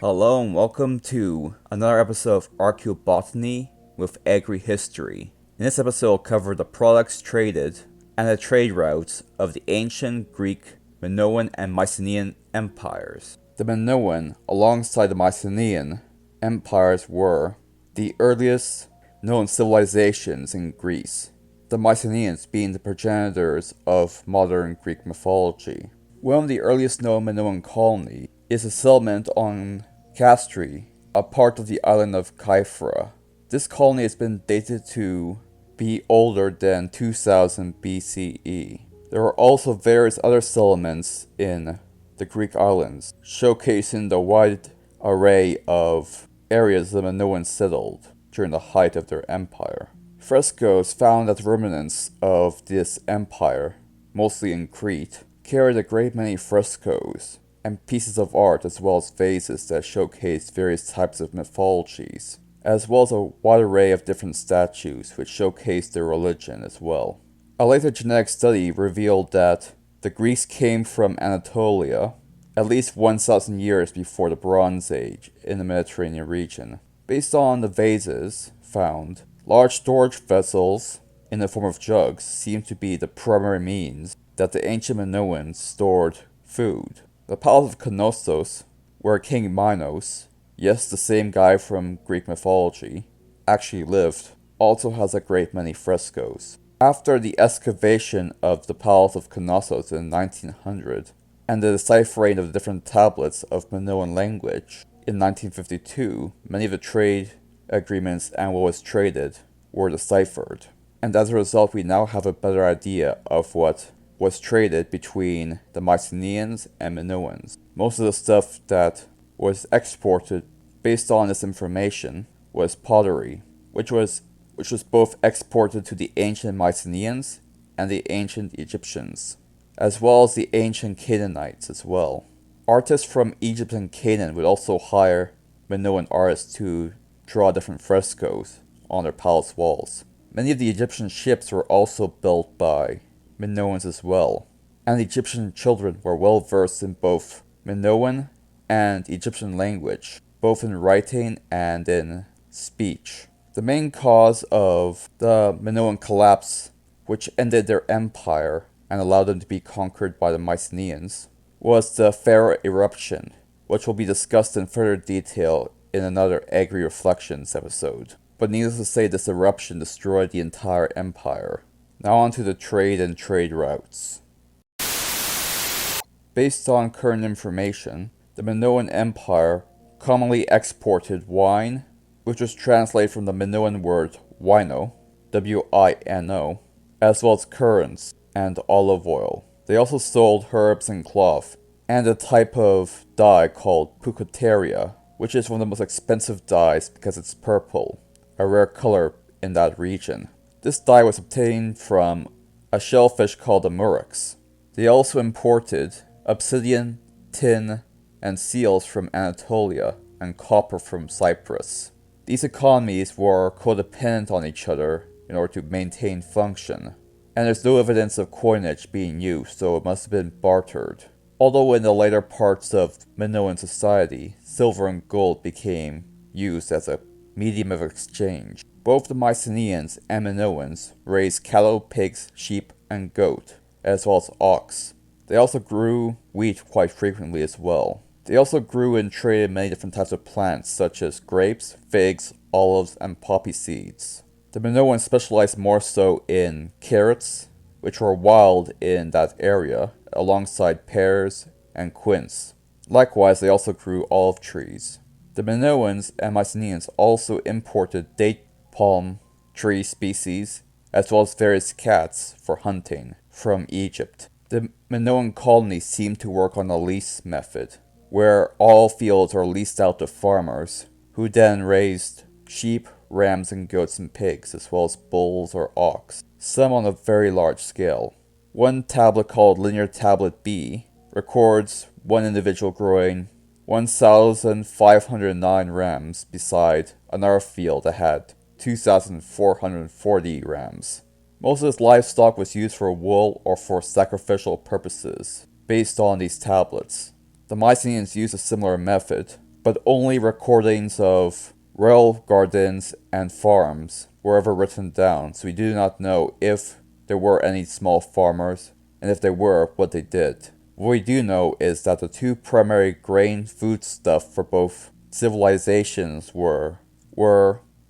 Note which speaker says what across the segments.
Speaker 1: Hello and welcome to another episode of Archaeobotany with Agri-History. In this episode, we'll cover the products traded and the trade routes of the ancient Greek, Minoan, and Mycenaean empires. The Minoan, alongside the Mycenaean empires, were the earliest known civilizations in Greece, the Mycenaeans being the progenitors of modern Greek mythology. One of the earliest known Minoan colonies is a settlement on Castri, a part of the island of Kyphra. This colony has been dated to be older than 2000 BCE. There are also various other settlements in the Greek islands, showcasing the wide array of areas the Minoans settled during the height of their empire. Frescoes found as remnants of this empire, mostly in Crete, carried a great many frescoes and pieces of art, as well as vases that showcased various types of mythologies, as well as a wide array of different statues which showcased their religion as well. A later genetic study revealed that the Greeks came from Anatolia at least 1,000 years before the Bronze Age in the Mediterranean region. Based on the vases found, large storage vessels in the form of jugs seem to be the primary means that the ancient Minoans stored food. The Palace of Knossos, where King Minos, yes, the same guy from Greek mythology, actually lived, also has a great many frescoes. After the excavation of the Palace of Knossos in 1900, and the deciphering of the different tablets of Minoan language in 1952, many of the trade agreements and what was traded were deciphered. And as a result, we now have a better idea of what was traded between the Mycenaeans and Minoans. Most of the stuff that was exported based on this information was pottery, which was both exported to the ancient Mycenaeans and the ancient Egyptians, as well as the ancient Canaanites as well. Artists from Egypt and Canaan would also hire Minoan artists to draw different frescoes on their palace walls. Many of the Egyptian ships were also built by Minoans as well, and the Egyptian children were well versed in both Minoan and Egyptian language, both in writing and in speech. The main cause of the Minoan collapse, which ended their empire and allowed them to be conquered by the Mycenaeans, was the Pharaoh eruption, which will be discussed in further detail in another Agri-Reflections episode. But needless to say, this eruption destroyed the entire empire. Now on to the trade and trade routes. Based on current information, the Minoan Empire commonly exported wine, which was translated from the Minoan word wino, W-I-N-O, as well as currants and olive oil. They also sold herbs and cloth, and a type of dye called pucataria, which is one of the most expensive dyes because it's purple, a rare color in that region. This dye was obtained from a shellfish called a murex. They also imported obsidian, tin, and seals from Anatolia and copper from Cyprus. These economies were codependent on each other in order to maintain function, and there's no evidence of coinage being used, so it must have been bartered. Although in the later parts of Minoan society, silver and gold became used as a medium of exchange. Both the Mycenaeans and Minoans raised cattle, pigs, sheep, and goat, as well as ox. They also grew wheat quite frequently as well. They also grew and traded many different types of plants, such as grapes, figs, olives, and poppy seeds. The Minoans specialized more so in carrots, which were wild in that area, alongside pears and quince. Likewise, they also grew olive trees. The Minoans and Mycenaeans also imported date palm tree species, as well as various cats for hunting from Egypt. The Minoan colony seemed to work on a lease method, where all fields are leased out to farmers, who then raised sheep, rams, and goats and pigs, as well as bulls or ox, some on a very large scale. One tablet called Linear Tablet B records one individual growing 1,509 rams beside another field that had 2,440 rams. Most of this livestock was used for wool or for sacrificial purposes, based on these tablets. The Mycenaeans used a similar method, but only recordings of royal gardens and farms were ever written down, so we do not know if there were any small farmers, and if there were, what they did. What we do know is that the two primary grain foodstuff for both civilizations were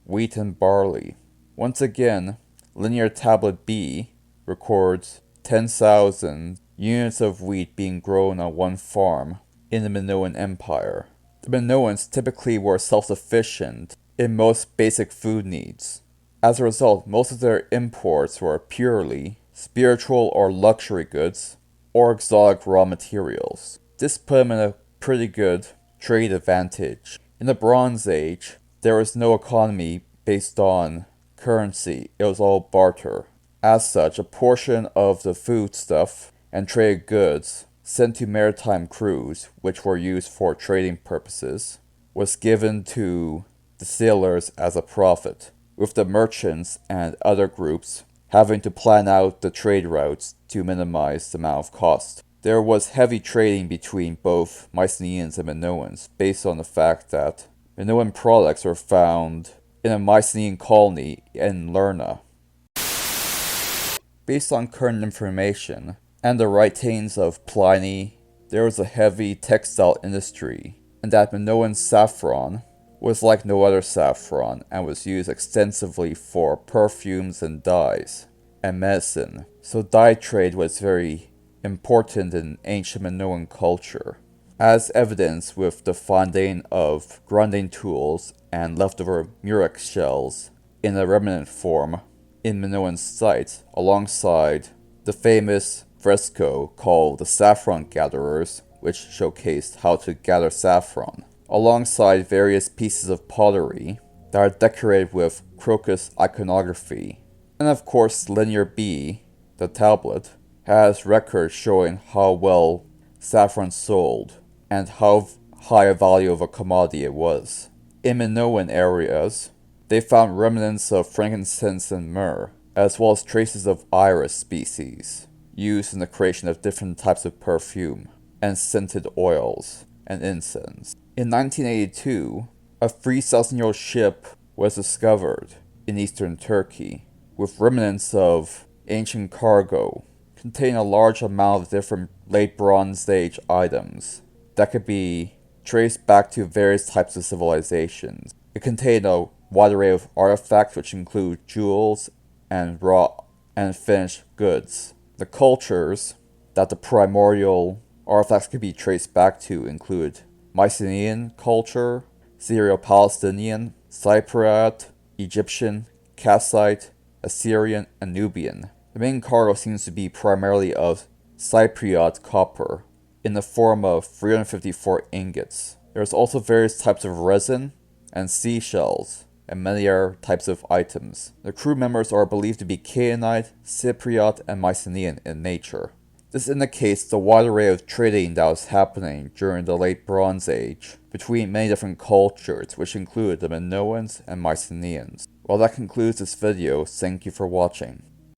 Speaker 1: wheat and barley. Once again, Linear Tablet B records 10,000 units of wheat being grown on one farm in the Minoan Empire. The Minoans typically were self-sufficient in most basic food needs. As a result, most of their imports were purely spiritual or luxury goods, or exotic raw materials. This put them in a pretty good trade advantage. In the Bronze Age, there was no economy based on currency, it was all barter. As such, a portion of the foodstuff and traded goods sent to maritime crews, which were used for trading purposes, was given to the sailors as a profit, with the merchants and other groups having to plan out the trade routes to minimize the amount of cost. There was heavy trading between both Mycenaeans and Minoans, based on the fact that Minoan products were found in a Mycenaean colony in Lerna. Based on current information and the writings of Pliny, there was a heavy textile industry, and that Minoan saffron was like no other saffron and was used extensively for perfumes and dyes and medicine. So dye trade was very important in ancient Minoan culture, as evidenced with the finding of grinding tools and leftover murex shells in a remnant form in Minoan sites, alongside the famous fresco called the Saffron Gatherers, which showcased how to gather saffron, alongside various pieces of pottery that are decorated with crocus iconography. And of course, Linear B, the tablet, has records showing how well saffron sold and how high a value of a commodity it was. In Minoan areas, they found remnants of frankincense and myrrh, as well as traces of iris species, used in the creation of different types of perfume and scented oils and incense. In 1982, a 3,000-year-old ship was discovered in eastern Turkey, with remnants of ancient cargo, containing a large amount of different late Bronze Age items that could be traced back to various types of civilizations. It contained a wide array of artifacts, which include jewels and raw and finished goods. The cultures that the primordial artifacts could be traced back to include Mycenaean culture, Syro-Palestinian, Cypriot, Egyptian, Kassite, Assyrian, and Nubian. The main cargo seems to be primarily of Cypriot copper, in the form of 354 ingots. There's also various types of resin and seashells, and many other types of items. The crew members are believed to be Canaanite, Cypriot, and Mycenaean in nature. This indicates the wide array of trading that was happening during the late Bronze Age between many different cultures, which include the Minoans and Mycenaeans. Well, that concludes this video. Thank you for watching.